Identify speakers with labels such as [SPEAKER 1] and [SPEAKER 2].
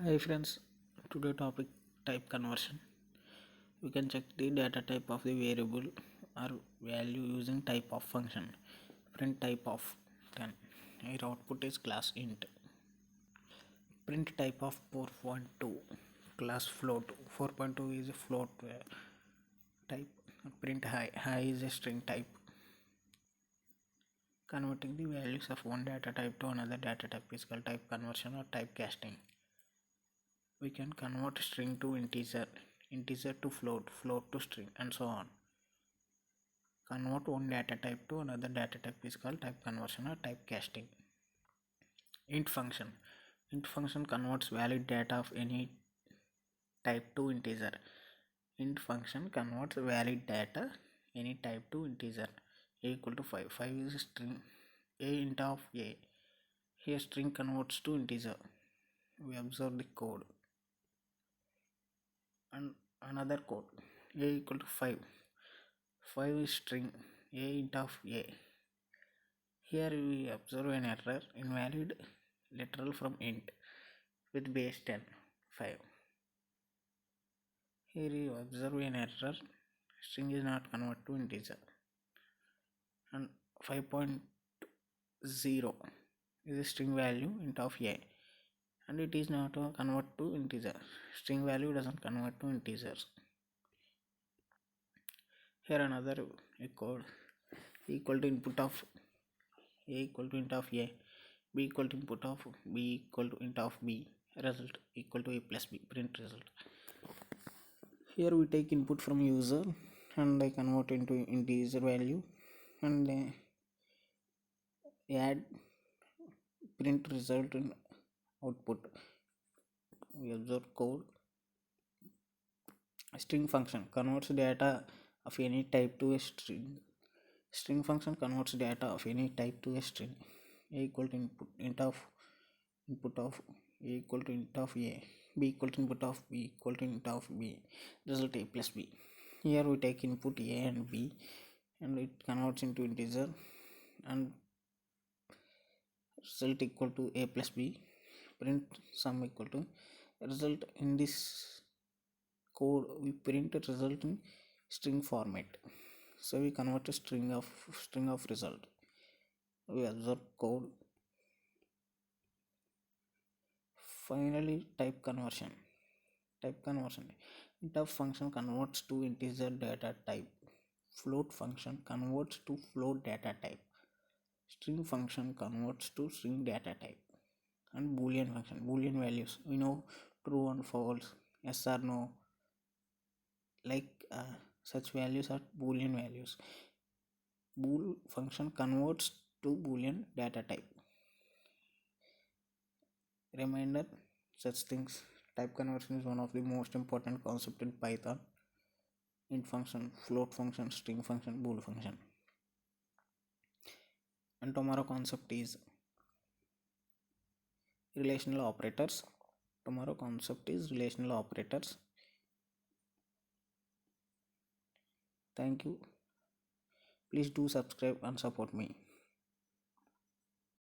[SPEAKER 1] Hi friends, today topic type conversion. We can check the data type of the variable or value using type of function. Print type of 10. Here output is class int. Print type of 4.2 class float. 4.2 is a float type. Print high is a string type. Converting the values of one data type to another data type is called type conversion or type casting. We can convert string to integer, integer to float, float to string, and so on. Convert one data type to another data type is called type conversion or type casting. Int function. Int function converts valid data of any type to integer. Int function converts valid data any type to integer. A equal to 5. 5 is a string. A int of a. Here string converts to integer. We observe the code. And another code. A equal to 5. 5 is string. A int of a. Here we observe an error, invalid literal from int with base 10, 5. Here you observe an error, string is not converted to integer. And 5.0 is a string value int of a, and it is not convert to integer. String value doesn't convert to integers. Here another code equal to input of a equal to int of a, b equal to input of b equal to int of b, result equal to a plus b, print result. Here we take input from user and I convert into integer value and add print result in output. We observe code. String function converts data of any type to a string. String function converts data of any type to a string. A equal to input of a equal to int of a, b equal to input of b equal to int of b, result a plus b. Here we take input a and b and it converts into integer and result equal to a plus b, print sum equal to result. In this code we print a result in string format, so we convert a string of result. We observe code. Finally, type conversion. Int of function converts to integer data type. Float function converts to float data type. String function converts to string data type. And boolean function, boolean values, we know true and false, yes or no, like such values are boolean values. Bool function converts to boolean data type. Reminder, such things, type conversion is one of the most important concept in Python. Int function, float function, string function, bool function. And tomorrow concept is relational operators. Thank you. Please do subscribe and support me.